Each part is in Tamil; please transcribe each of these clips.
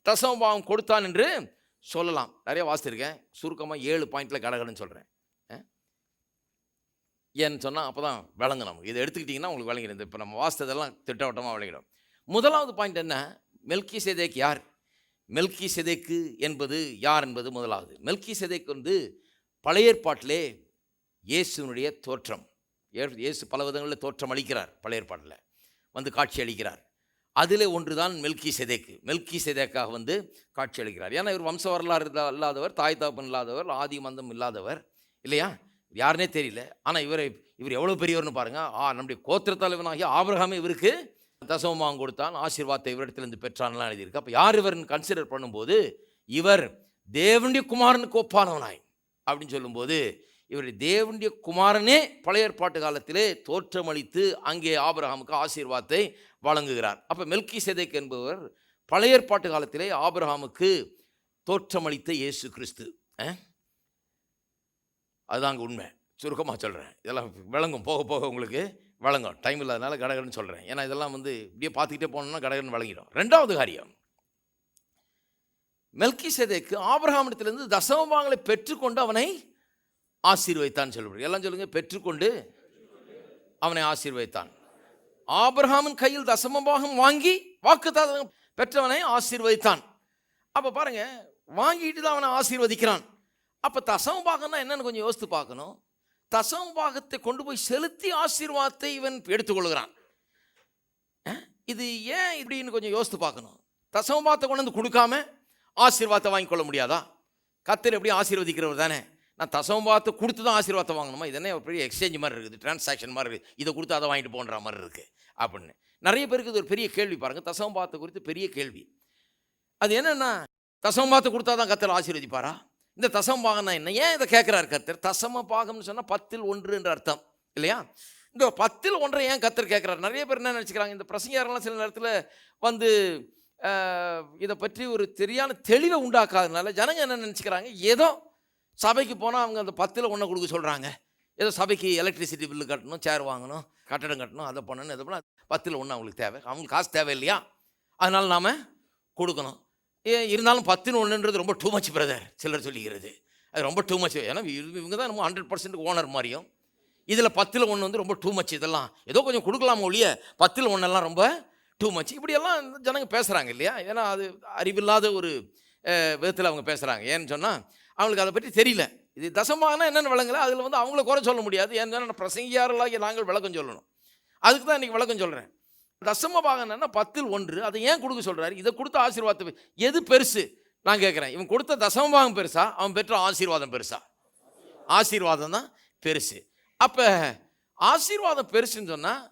தசமபாகம் கொடுத்தான் என்று சொல்லலாம். நிறைய வாசித்திருக்கேன், சுருக்கமாக 7 பாயிண்ட்ல கடகடன்னு சொல்கிறேன். ஏன்னு சொன்னால் அப்போ தான் விளங்கும் நமக்கு. இதை எடுத்துக்கிட்டிங்கன்னா உங்களுக்கு விளங்கிடும். இப்போ நம்ம வாசித்ததெல்லாம் திட்டவட்டமாக விளங்கிடும். முதலாவது பாயிண்ட் என்ன? மெல்கிசேதேக் யார்? மெல்கிசேதேக்கு என்பது யார் என்பது முதலாவது. மெல்கிசேதேக் வந்து பழைய ஏற்பாட்டிலே இயேசுனுடைய தோற்றம். இயேசு பல விதங்களில் தோற்றம் அளிக்கிறார். பழைய ஏற்பாட்டில் வந்து காட்சி அளிக்கிறார். அதில் ஒன்று தான் மெல்கிசேதேக்கு. மெல்கிசேதேக்காக வந்து காட்சி அளிக்கிறார். ஏன்னா இவர் வம்ச வரலாறு இல்லாதவர், தாய் தாப்பன் இல்லாதவர், ஆதி மந்தம் இல்லாதவர் இல்லையா? யாருனே தெரியல. ஆனால் இவர் எவ்வளோ பெரியவர்னு பாருங்கள். நம்முடைய கோத்திரத்தலைவனாகிய ஆபிரகாமே இவருக்கு தசமபாகம் கொடுத்தான், ஆசீர்வாதத்தை இவரிடத்திலிருந்து பெற்றான்லாம் எழுதியிருக்கு. அப்போ யார் இவர்னு கன்சிடர் பண்ணும்போது இவர் தேவனுடைய குமாரனுக்கு ஒப்பானவனாய் அப்படின்னு சொல்லும்போது இவர் தேவனுடைய குமாரனே பழைய ஏற்பாட்டு காலத்திலே தோற்றமளித்து அங்கே ஆபிரகாமுக்கு ஆசீர்வாதத்தை வழங்குகிறார். அப்போ மெல்கிசேதேக் என்பவர் பழைய ஏற்பாட்டு காலத்திலே ஆபிரகாமுக்கு தோற்றமளித்த இயேசு கிறிஸ்து. அதுதாங்க உண்மை. சுருக்கமாக சொல்கிறேன். இதெல்லாம் விளங்கும், போக போக உங்களுக்கு விளங்கும். டைம் இல்லாதனால கடகடன்னு சொல்கிறேன். ஏன்னா இதெல்லாம் வந்து இப்படியே பார்த்துக்கிட்டே போனோம்னா கடகடன்னு விளங்கிடும். ரெண்டாவது காரியம், மெல்கிசேதேக்கு ஆபிரகாமிடத்திலிருந்து தசமபாகங்களை பெற்றுக்கொண்டு அவனை ஆசீர்வதித்தான் சொல்லப்படுது. எல்லாம் சொல்லுங்க, பெற்றுக்கொண்டு அவனை ஆசீர்வதித்தான். ஆபிரகாமின் கையில் தசமபாகம் வாங்கி வாக்குத்தத்தம் பெற்றவனை ஆசீர்வதித்தான். அப்போ பாருங்க, வாங்கிட்டு தான் அவனை ஆசீர்வதிக்கிறான். அப்போ தசமபாகம்னா என்னன்னு கொஞ்சம் யோசித்து பார்க்கணும். தசமபாகத்தை கொண்டு போய் செலுத்தி ஆசீர்வாதத்தை இவன் எடுத்துக்கொள்கிறான். இது ஏன் இப்படின்னு கொஞ்சம் யோசித்து பார்க்கணும். தசமபாகத்தை கொண்டு வந்து கொடுக்காம ஆசீர்வாதத்தை வாங்கிக்கொள்ள முடியாதா? கர்த்தர் எப்படி ஆசீர்வதிக்கிறவர் தானே. நான் தசமபாகத்தை கொடுத்து தான் ஆசீர்வாதத்தை வாங்கணுமா? இதனே பெரிய எக்ஸ்சேஞ்ச் மாதிரி இருக்குது, டிரான்சாக்ஷன் மாதிரி இருக்குது. இதை கொடுத்து அதை வாங்கிட்டு போன்ற மாதிரி இருக்குது அப்படின்னு நிறைய பேருக்கு இது ஒரு பெரிய கேள்வி. பாருங்கள், தசமபாகத்தை குறித்து பெரிய கேள்வி. அது என்னென்னா, தசமபாகத்தை கொடுத்தா தான் கர்த்தர் ஆசீர்வதிப்பாரா? இந்த தசமபாகம்னா என்ன? ஏன் இதை கேட்குறாரு கர்த்தர்? தசமபாகம்னு சொன்னால் 10ல் 1 என்ற அர்த்தம் இல்லையா? இந்த 10ல் 1 ஏன் கர்த்தர் கேட்குறாரு? நிறைய பேர் என்ன நினச்சிக்கிறாங்க, இந்த பிரசங்கியாரெல்லாம் சில நேரத்தில் வந்து இதை பற்றி ஒரு சரியான தெளிவை உண்டாக்காதனால ஜனங்க என்ன நினச்சிக்கிறாங்க, ஏதோ சபைக்கு போனால் அவங்க அந்த 10ல் 1 கொடுக்க சொல்கிறாங்க. ஏதோ சபைக்கு எலக்ட்ரிசிட்டி பில்லு கட்டணும், சேர் வாங்கணும், கட்டடம் கட்டணும், அதை பண்ணணும், இதை பண்ணணும், 10ல் 1 அவங்களுக்கு தேவை. அவங்களுக்கு காசு தேவை இல்லையா? அதனால் நாம் கொடுக்கணும். இருந்தாலும் 10ல் 1ன்றது ரொம்ப டூ மச் பிரதர் சிலர் சொல்லிக்கிறது. அது ரொம்ப டூ மச். ஏன்னா இவங்க தான் நம்ம 100% ஓனர் மாதிரியும். இதில் 10ல் 1 வந்து ரொம்ப டூ மச். இதெல்லாம் ஏதோ கொஞ்சம் கொடுக்கலாமோ ஒழிய 10ல் 1 ரொம்ப டூ மச். இப்படியெல்லாம் ஜனங்க பேசுகிறாங்க இல்லையா? ஏன்னா அது அறிவில்லாத ஒரு விதத்தில் அவங்க பேசுகிறாங்க. ஏன்னு சொன்னால் அவங்களுக்கு அதை பற்றி தெரியல. இது தசமபாகம்னா என்னென்னு விளங்கல. அதில் வந்து அவங்கள குறை சொல்ல முடியாது. ஏன்னா பிரசங்கியாரெல்லாம் நாங்கள் விளக்கம் சொல்லணும். அதுக்கு தான் இன்றைக்கி விளக்கம் சொல்கிறேன். தசமபாகம் என்னன்னா 10ல் 1. அதை ஏன் கொடுக்க சொல்கிறாரு? இதை கொடுத்த ஆசீர்வாதத்தை எது பெருசு நான் கேட்குறேன். இவன் கொடுத்த தசமபாகம் பெருசா, அவன் பெற்ற ஆசீர்வாதம் பெருசா? ஆசீர்வாதம் தான் பெருசு. அப்போ ஆசீர்வாதம் பெருசுன்னு சொன்னால்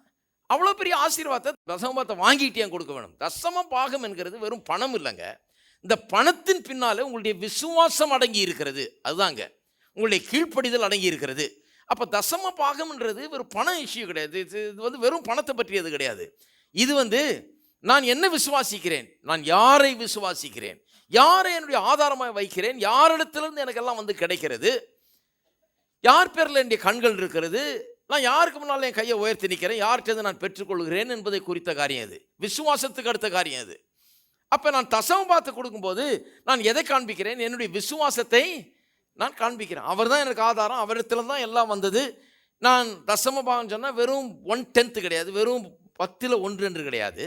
அவ்வளோ பெரிய ஆசீர்வாதத்தை தசமபாகத்தை வாங்கிட்டு ஏன் கொடுக்க வேணும்? தசமபாகம் என்கிறது வெறும் பணம் இல்லைங்க. இந்த பணத்தின் பின்னாலே உங்களுடைய விசுவாசம் அடங்கி இருக்கிறது. அதுதாங்க உங்களுடைய கீழ்ப்படிதல் அடங்கி இருக்கிறது. அப்போ தசமபாகம்ன்றது வெறும் பண இஷ்யூ கிடையாது. இது வந்து வெறும் பணத்தை பற்றியது கிடையாது. இது வந்து நான் என்ன விசுவாசிக்கிறேன், நான் யாரை விசுவாசிக்கிறேன், யாரை என்னுடைய ஆதாரமாக வைக்கிறேன், யாரிடத்திலிருந்து எனக்கெல்லாம் வந்து கிடைக்கிறது, யார் பேரில் என்னுடைய கண்கள் இருக்கிறது, நான் யாருக்கு முன்னால் என் கையை உயர்த்தி நிற்கிறேன், யார்கிட்ட நான் பெற்றுக்கொள்கிறேன் என்பதை குறித்த காரியம் அது. விசுவாசத்துக்கு அடுத்த காரியம் அது. அப்போ நான் தசமபாகத்தை கொடுக்கும்போது நான் எதை காண்பிக்கிறேன்? என்னுடைய விசுவாசத்தை நான் காண்பிக்கிறேன். அவர் தான் எனக்கு ஆதாரம், அவரிடத்துல தான் எல்லாம் வந்தது. நான் தசமபாகம் சொன்னால் வெறும் 1/10 கிடையாது, வெறும் 10ல் 1 என்று கிடையாது.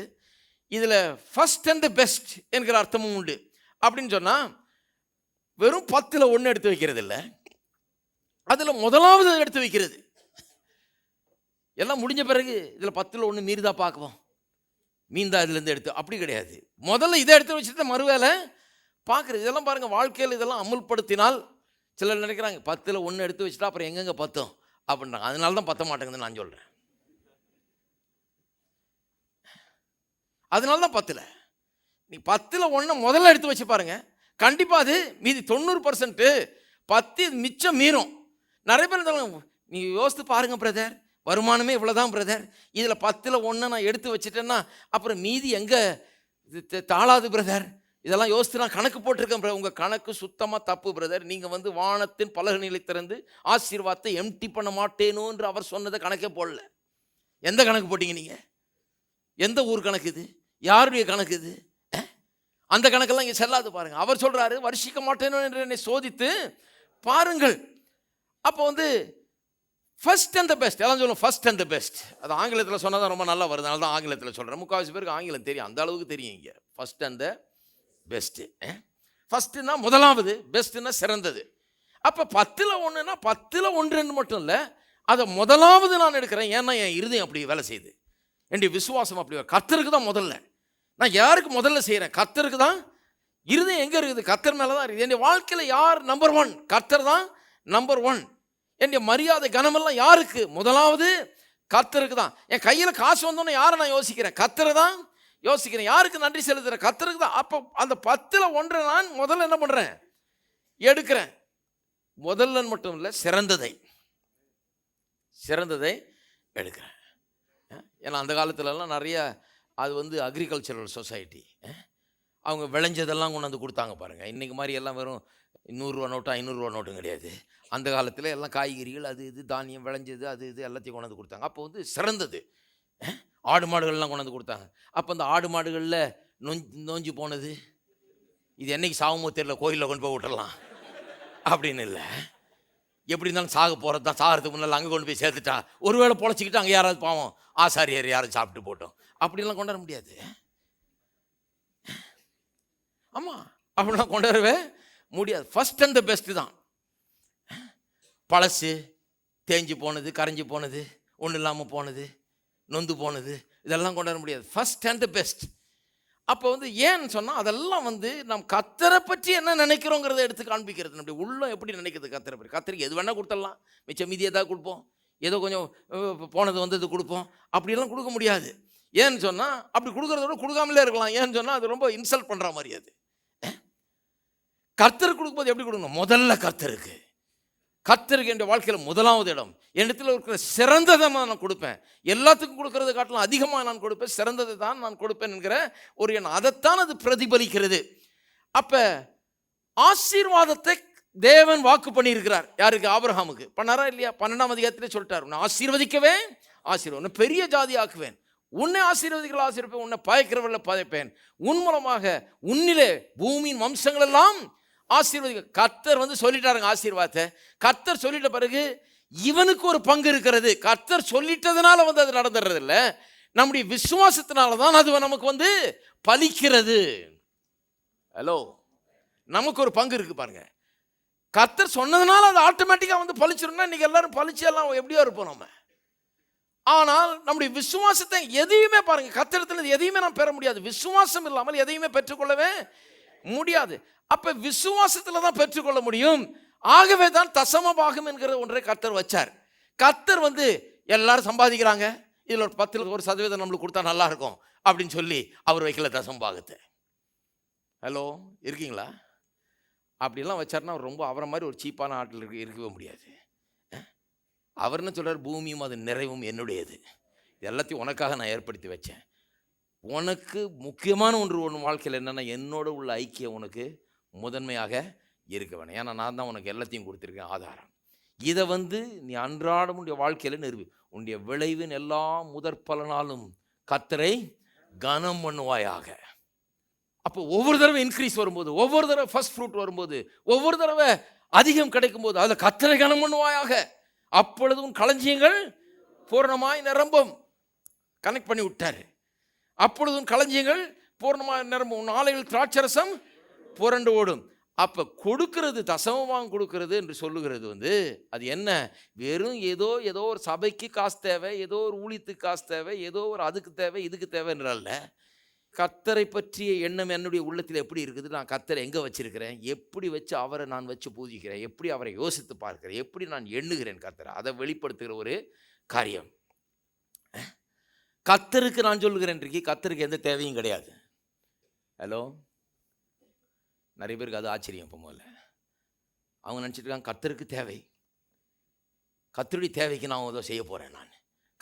இதில் ஃபர்ஸ்ட் அண்ட் த பெஸ்ட் என்கிற அர்த்தமும் உண்டு. அப்படின்னு சொன்னால் வெறும் 10ல் 1 எடுத்து வைக்கிறது இல்லை, அதில் முதலாவது எடுத்து வைக்கிறது. எல்லாம் முடிஞ்ச பிறகு இதில் 10ல் 1 மீறி தான் பார்க்குவோம், மீன் தான் இதுலேருந்து எடுத்து, அப்படி கிடையாது. முதல்ல இதை எடுத்து வச்சுட்டு மறுவேளை பார்க்குறது. இதெல்லாம் பாருங்கள், வாழ்க்கையில் இதெல்லாம் அமுல்படுத்தினால் சிலர் நினைக்கிறாங்க 10ல் 1 எடுத்து வச்சுட்டா அப்புறம் எங்கெங்கே பத்தும் அப்படின்றாங்க. அதனால தான் பத்த மாட்டேங்குதுன்னு நான் சொல்கிறேன். அதனால தான் 10ல் நீ 10ல் 1 முதல்ல எடுத்து வச்சு பாருங்க, கண்டிப்பாக அது மீதி 90% 10 மிச்சம் மீறும். நிறைய பேர் நீ யோசித்து பாருங்க பிரதர், வருமானமே இவ்வளோதான் பிரதர், இதில் 10ல் 1 நான் எடுத்து வச்சுட்டேன்னா அப்புறம் மீதி எங்கே தாளாது பிரதர், இதெல்லாம் யோசித்து நான் கணக்கு போட்டிருக்கேன் பிரதர். உங்கள் கணக்கு சுத்தமாக தப்பு பிரதர். நீங்கள் வந்து வானத்தின் பலகணிகளை திறந்து ஆசீர்வாதத்தை எம்டி பண்ண மாட்டேனோன்று அவர் சொன்னதை கணக்கே போடல. எந்த கணக்கு போட்டீங்க நீங்கள்? எந்த ஊர் கணக்கு இது? யாருடைய கணக்கு இது? அந்த கணக்கெல்லாம் இங்கே செல்லாது பாருங்க. அவர் சொல்றாரு, வருஷிக்க மாட்டேன் என்று என்னை சோதித்து பாருங்கள். அப்போ வந்து ஃபர்ஸ்ட் அண்ட் த பெஸ்ட், எல்லாம் சொல்லுவோம் ஃபர்ஸ்ட் அண்ட் த பெஸ்ட். அது ஆங்கிலத்தில் சொன்னால் தான் ரொம்ப நல்லா வருது, அதனால தான் ஆங்கிலத்தில் சொல்கிறேன். முக்கால்வாசி பேருக்கு ஆங்கிலம் தெரியும், அந்த அளவுக்கு தெரியும். இங்கே ஃபர்ஸ்ட் அண்ட் த பெஸ்ட்டு. ஃபஸ்ட்டுனா முதலாவது, பெஸ்ட்டுன்னா சிறந்தது. அப்போ 10ல் 1ன்னா 10ல் 1 மட்டும் இல்லை, அதை முதலாவது நான் எடுக்கிறேன். ஏன்னா என் இருதயம் அப்படி வேலை செய்யுது, என்னுடைய விசுவாசம் அப்படி. கர்த்தருக்கு தான் முதல்ல. நான் யாருக்கு முதல்ல செய்கிறேன்? கர்த்தருக்கு தான். இருதயம் எங்கே இருக்குது? கர்த்தர் மேலே தான் இருக்குது. என்னுடைய வாழ்க்கையில் யார் நம்பர் 1? கர்த்தர் தான் நம்பர் 1. என்னுடைய மரியாதை கனமெல்லாம் யாருக்கு? முதலாவது கர்த்தருக்கு தான். என் கையில் காசு வந்தோன்னே யாரை நான் யோசிக்கிறேன்? கர்த்தரை தான் யோசிக்கிறேன். யாருக்கு நன்றி செலுத்துகிறேன்? கர்த்தருக்கு தான். அப்போ அந்த 10ல் 1 நான் முதல்ல என்ன பண்ணுறேன்? எடுக்கிறேன். முதல்ல மட்டும் இல்லை, சிறந்ததை எடுக்கிறேன். ஏன்னா அந்த காலத்துலலாம் நிறைய அது வந்து அக்ரிகல்ச்சரல் சொசைட்டி, அவங்க விளைஞ்சதெல்லாம் கொண்டு வந்து கொடுத்தாங்க பாருங்கள். இன்றைக்கி மாதிரி எல்லாம் வெறும் 100 ரூபா நோட்டு 500 ரூபா நோட்டும் கிடையாது. அந்த காலத்தில் எல்லாம் காய்கறிகள் அது இது தானியம் விளைஞ்சது அது இது எல்லாத்தையும் கொண்டு வந்து கொடுத்தாங்க. அப்போ வந்து சிறந்தது ஆடு மாடுகள்லாம் கொண்டு வந்து கொடுத்தாங்க. அப்போ அந்த ஆடு மாடுகளில் நோஞ்சு போனது, இது என்னைக்கு சாகுமோ தெரியல, கோயிலில் கொண்டு போய் விட்டுடலாம் அப்படின்னு இல்லை. எப்படி இருந்தாலும் சாக போகிறது தான், சாகிறதுக்கு முன்னால் அங்கே கொண்டு போய் சேர்த்துட்டா ஒருவேளை பொழைச்சிக்கிட்டு அங்கே யாராவது பாவம் ஆசாரியர் யாரும் சாப்பிட்டு போட்டோம் அப்படிலாம் கொண்டு வர முடியாது. ஆமாம், அப்படிலாம் கொண்டு வரவே முடியாது. ஃபர்ஸ்ட் அண்ட் த பெஸ்ட்டு தான். பழசு, தேஞ்சு போனது, கரைஞ்சி போனது, ஒன்றும் இல்லாமல் போனது, நொந்து போனது, இதெல்லாம் கொண்டு வர முடியாது. First and the best. அப்போ வந்து ஏன்னு சொன்னால் அதெல்லாம் வந்து நம்ம கர்த்தரை பற்றி என்ன நினைக்கிறோங்கிறத எடுத்து காண்பிக்கிறது. நம்முடைய உள்ளம் எப்படி நினைக்கிறது கர்த்தரை பற்றி. கர்த்தருக்கு எது வேணால் கொடுத்துடலாம், மிச்சம் மீதி எதாவது கொடுப்போம், ஏதோ கொஞ்சம் போனது வந்தது கொடுப்போம், அப்படியெல்லாம் கொடுக்க முடியாது. ஏன்னு சொன்னால் அப்படி கொடுக்குறத விட கொடுக்காமலே இருக்கலாம். ஏன்னு சொன்னால் அது ரொம்ப இன்சல்ட் பண்ணுற மாதிரி. அது கர்த்தருக்கு கொடுக்கும்போது எப்படி கொடுக்கணும்? முதல்ல கர்த்தருக்கு என்னுடைய வாழ்க்கையில் முதலாவது இடம். என்னிடத்தில் இருக்கிற சிறந்ததை நான் கொடுப்பேன். எல்லாத்துக்கும் கொடுக்கறதை காட்டிலும் அதிகமாக நான் கொடுப்பேன், சிறந்ததை தான் நான் கொடுப்பேன் என்கிற ஒரு எண்ணம். அதைத்தான் அது பிரதிபலிக்கிறது. அப்போ ஆசீர்வாதத்தை தேவன் வாக்கு பண்ணியிருக்கிறார். யாருக்கு? ஆபிரகாமுக்கு. பண்ணாரா இல்லையா? 12ஆம் அதிகாரத்திலே சொல்லிட்டார், உன்னை ஆசீர்வதிக்கவே ஆசீர்வாதம், உன்னை பெரிய ஜாதி ஆக்குவேன், உன்னை ஆசீர்வதிகள் ஆசீர்வதிப்பேன், உன்னை பாய்க்கிறவர்களை பாய்ப்பேன், உன் மூலமாக உன்னிலே பூமியின் வம்சங்கள் எல்லாம் ஆசீர்வதிக்க. கர்த்தர் வந்து சொல்லிட்டாருங்க ஆசீர்வாதத்தை. கர்த்தர் சொல்லிட்ட பிறகு இவனுக்கு ஒரு பங்கு இருக்கிறது. கர்த்தர் சொல்லிட்டதுனால வந்து அது நடந்துடுறது இல்லை, நம்முடைய விசுவாசத்தினால தான் அது நமக்கு வந்து பலிக்கிறது. ஹலோ, நமக்கு ஒரு பங்கு இருக்கு பாருங்க. கர்த்தர் சொன்னதுனால அது ஆட்டோமேட்டிக்காக வந்து பலிச்சிருந்தா இன்னைக்கு எல்லாரும் பலிச்சு எல்லாம் எப்படியோ இருப்போம் நம்ம. ஆனால் நம்முடைய விசுவாசத்தை எதையுமே பாருங்க, கர்த்தரிடத்தில் எதையுமே நாம் பெற முடியாது. விசுவாசம் இல்லாமல் எதையுமே பெற்றுக்கொள்ளவே முடியாது. அப்ப விசுவாசத்தில் தான் பெற்றுக்கொள்ள முடியும். ஆகவே தான் தசம பாகம் என்கிற ஒன்றை கர்த்தர் வச்சார். கர்த்தர் வந்து எல்லாரும் சம்பாதிக்கிறாங்க, இதில் ஒரு 10% நம்மளுக்கு கொடுத்தா நல்லா இருக்கும் அப்படின்னு சொல்லி அவர் வைக்கல தசம பாகத்தை. ஹலோ, இருக்கீங்களா? அப்படிலாம் வச்சார்னா அவர் ரொம்ப அவரை மாதிரி ஒரு சீப்பான ஆட்டில் இருக்கவே முடியாது. அவர் என்ன சொல்றார்? பூமியும் அது நிறைவும் என்னுடையது, எல்லாத்தையும் உனக்காக நான் ஏற்படுத்தி வச்சேன். உனக்கு முக்கியமான ஒன்று வாழ்க்கையில் என்னென்னா, என்னோட உள்ள ஐக்கியம் உனக்கு முதன்மையாக இருக்க வேணும். ஏன்னா நான் தான் உனக்கு எல்லாத்தையும் கொடுத்துருக்கேன் ஆதாரம். இதை வந்து நீ அன்றாடம் உன்னுடைய வாழ்க்கையில் நிறுவி, உன்னுடைய விளைவின் எல்லா முதற் பலனாலும் கர்த்தரை கனம் பண்ணுவாயாக. அப்போ ஒவ்வொரு தடவை இன்க்ரீஸ் வரும்போது, ஒவ்வொரு தடவை ஃபர்ஸ்ட் ஃப்ரூட் வரும்போது, ஒவ்வொரு தடவை அதிகம் கிடைக்கும் போது அதில் கர்த்தரை கனம் பண்ணுவாயாக, அப்பொழுது உன் களஞ்சியங்கள் பூரணமாய் நிரம்பும். கனெக்ட் பண்ணி விட்டார். அப்பொழுது உன் களஞ்சியங்கள் பூரணமாக நிரம்பும், உன் ஆலைகள் திராட்சரசம் புரண்டு ஓடும். அப்போ கொடுக்கிறது, தசமமாக கொடுக்கிறது என்று சொல்லுகிறது வந்து அது என்ன? வெறும் ஏதோ ஒரு சபைக்கு காசு தேவை, ஏதோ ஒரு ஊழியத்துக்கு காசு தேவை, ஏதோ ஒரு அதுக்கு தேவை இதுக்கு தேவைன்றல்ல. கர்த்தரை பற்றிய எண்ணம் என்னுடைய உள்ளத்தில் எப்படி இருக்குது? நான் கர்த்தரை எங்கே வச்சிருக்கிறேன், எப்படி வச்சு அவரை நான் வச்சு பூஜிக்கிறேன், எப்படி அவரை யோசித்து பார்க்கிறேன், எப்படி நான் எண்ணுகிறேன் கர்த்தரை, அதை வெளிப்படுத்துகிற ஒரு காரியம். கர்த்தருக்கு நான் சொல்லுகிறேன், இன்றைக்கு கர்த்தருக்கு எந்த தேவையும் கிடையாது. ஹலோ, நிறைய பேருக்கு அது ஆச்சரியம். இப்போ முதல்ல அவங்க நினச்சிட்டு இருக்காங்க கர்த்தருக்கு தேவை, கர்த்தருடைய தேவைக்கு நான் ஏதோ செய்ய போகிறேன். நான்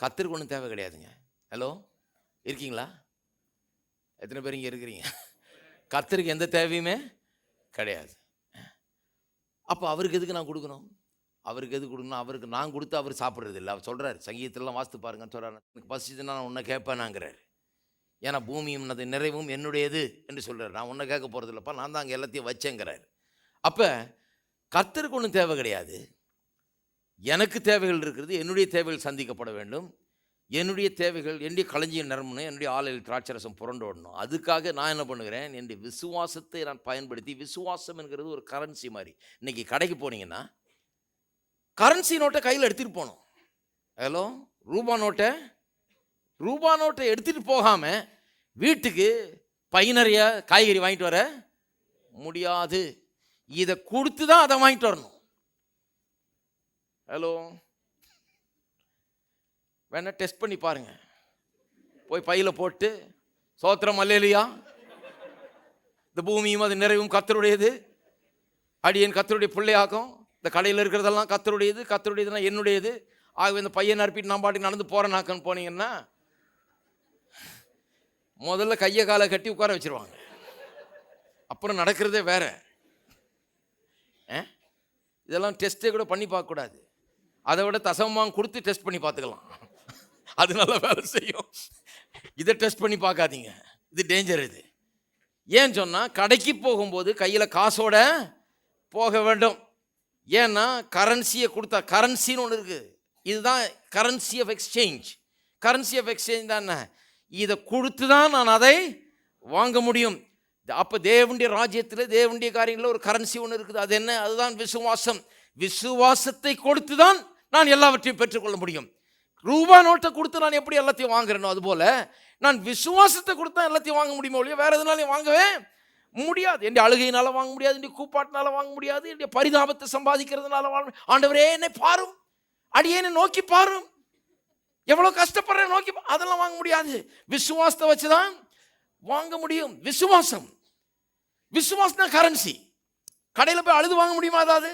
கர்த்தருக்கு ஒன்றும் தேவை கிடையாதுங்க. ஹலோ, இருக்கீங்களா? எத்தனை பேர் இங்கே இருக்கிறீங்க? கர்த்தருக்கு எந்த தேவையுமே கிடையாது. அப்போ அவருக்கு எதுக்கு நான் கொடுக்கணும்? அவருக்கு எது கொடுக்கணும்? அவருக்கு நான் கொடுத்து அவர் சாப்பிட்றது இல்லை. அவர் சொல்கிறார், சங்கீதத்திலாம் வாசித்து பாருங்கன்னு சொல்கிறார், எனக்கு பசிச்சுன்னா நான் உன்னை கேட்பேனாங்கிறார். ஏன்னா பூமியும் அது நிறைவும் என்னுடையது என்று சொல்கிறார். நான் ஒன்றை கேட்க போகிறது இல்லைப்பா, நான் தான் அங்கே எல்லாத்தையும் வச்சேங்கிறார். அப்போ கர்த்தருக்கு ஒன்றும் தேவை கிடையாது. எனக்கு தேவைகள் இருக்கிறது, என்னுடைய தேவைகள் சந்திக்கப்பட வேண்டும். என்னுடைய தேவைகள், என்னுடைய களஞ்சியம் நிரம்பணும், என்னுடைய ஆலையில் திராட்சரசம் புரண்டோடணும். அதுக்காக நான் என்ன பண்ணுகிறேன், என்னுடைய விசுவாசத்தை நான் பயன்படுத்தி, விசுவாசம் என்கிறது ஒரு கரன்சி மாதிரி. இன்றைக்கி கடைக்கு போனீங்கன்னா கரன்சி நோட்டை கையில் எடுத்துகிட்டு போகணும். ஹலோ, ரூபா நோட்டை எடுத்துகிட்டு போகாமல் வீட்டுக்கு பை நிறைய காய்கறி வாங்கிட்டு வர முடியாது. இதை கொடுத்து தான் அதை வாங்கிட்டு வரணும். ஹலோ, வேணா டெஸ்ட் பண்ணி பாருங்க. போய் பையில் போட்டு சோத்திரம் அல்லேலூயா, இந்த பூமியும் அது நிறைவும் கர்த்தருடையது, அடியேன் கர்த்தருடைய பிள்ளையாகும், இந்த கடையில் இருக்கிறதெல்லாம் கர்த்தருடையது, கர்த்தருடையதுனா என்னுடையது. ஆகவே இந்த பையன் அனுப்பிட்டு நான் பாட்டுக்கு நடந்து போகிறேனாக்கன்னு போனீங்கன்னா முதல்ல கையை காலை கட்டி உட்கார வச்சிருவாங்க. அப்புறம் நடக்கிறதே வேற. இதெல்லாம் டெஸ்ட்டே கூட பண்ணி பார்க்கக்கூடாது. அதை விட தசமமாக கொடுத்து டெஸ்ட் பண்ணி பார்த்துக்கலாம், அது நல்லா வேலை செய்யும். இதை டெஸ்ட் பண்ணி பார்க்காதீங்க, இது டேஞ்சர். இது ஏன்னு சொன்னால் கடைக்கு போகும்போது கையில் காசோட போக வேண்டும். ஏன்னா கரன்சியை கொடுத்தா, கரன்சின்னு ஒன்று இருக்குது, இதுதான் currency of exchange. Currency of exchange தான் என்ன, இதை கொடுத்து தான் நான் அதை வாங்க முடியும். அப்போ தேவனுடைய ராஜ்யத்தில் தேவனுடைய காரியங்களில் ஒரு கரன்சி ஒன்று இருக்குது. அது என்ன, அதுதான் விசுவாசம். விசுவாசத்தை கொடுத்து தான் நான் எல்லாவற்றையும் பெற்றுக்கொள்ள முடியும். ரூபா நோட்டை கொடுத்து நான் எப்படி எல்லாத்தையும் வாங்குறேனோ அதுபோல் நான் விசுவாசத்தை கொடுத்தா எல்லாத்தையும் வாங்க முடியுமோ இல்லையோ, வேறு எதுனாலையும் வாங்கவே முடியாது. என்னுடைய அழுகையினால வாங்க முடியாது, என்னுடைய கூப்பாட்டினால வாங்க முடியாது, என்னுடைய பரிதாபத்தை சம்பாதிக்கிறதுனால வாங்க. ஆண்டவரே என்னை பாரும், அடியேனை நோக்கி பாரும், எவ்வளோ கஷ்டப்படுறேன் நோக்கி, அதெல்லாம் வாங்க முடியாது. விசுவாசத்தை வச்சு தான் வாங்க முடியும். விசுவாசம் தான் கரன்சி. கடையில் போய் அழுது வாங்க முடியுமா? அதாவது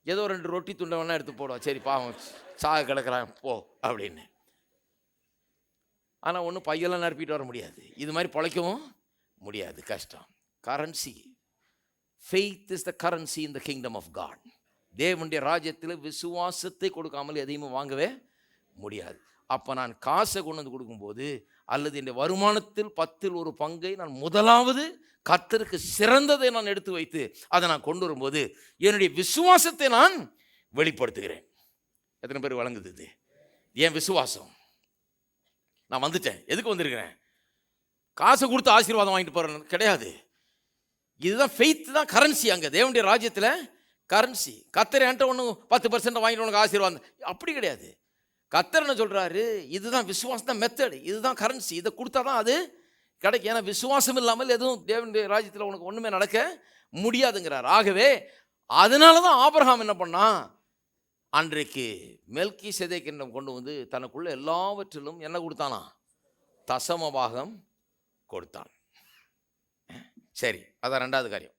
ஏதோ 2 ரொட்டி துண்டை வேணா எடுத்து போடுவோம், சரி பாவம் சாக கிடக்கிறான் போ அப்படின்னு. ஆனால் ஒன்றும் பையெல்லாம் நிரப்பிட்டு வர முடியாது, இது மாதிரி பிழைக்கவும் முடியாது, கஷ்டம். Currency, faith is the currency in the kingdom of God. தேவனுடைய ராஜ்யத்தில் விசுவாசத்தை கொடுக்காமல் எதையுமே வாங்கவே முடியாது. அப்போ நான் காசை கொண்டு வந்து கொடுக்கும்போது, அல்லது என்னுடைய வருமானத்தில் 10ல் 1 பங்கை நான் முதலாவது கர்த்தருக்கு சிறந்ததை நான் எடுத்து வைத்து அதை நான் கொண்டு வரும்போது என்னுடைய விசுவாசத்தை நான் வெளிப்படுத்துகிறேன். எத்தனை பேர் வழங்குது இது? ஏன் விசுவாசம்? நான் வந்துட்டேன், எதுக்கு வந்திருக்கிறேன்? காசை கொடுத்து ஆசீர்வாதம் வாங்கிட்டு போகிறேன் கிடையாது. இதுதான் ஃபெய்த் தான் கரன்சி. அங்கே தேவனுடைய ராஜ்யத்தில் கரன்சி. கர்த்தர் என்கிட்ட ஒன்று 10% வாங்கிட்டு உனக்கு ஆசீர்வாதம் அப்படி கிடையாது. கர்த்தர் என்ன சொல்கிறாரு, இதுதான் விசுவாசம் தான் மெத்தட், இதுதான் கரன்சி, இதை கொடுத்தா தான் அது கிடைக்கும். ஏன்னா விசுவாசம் இல்லாமல் எதுவும் தேவனுடைய ராஜ்யத்தில் உனக்கு ஒன்றுமே நடக்க முடியாதுங்கிறார். ஆகவே அதனால தான் ஆபிரகாம் என்ன பண்ணான், அன்றைக்கு மெல்கிசேதேக்கிடம் கொண்டு வந்து தனக்குள்ள எல்லாவற்றிலும் என்ன கொடுத்தானா, தசம பாகம் கொடுத்தான். சரி, அதான் 2வது காரியம்.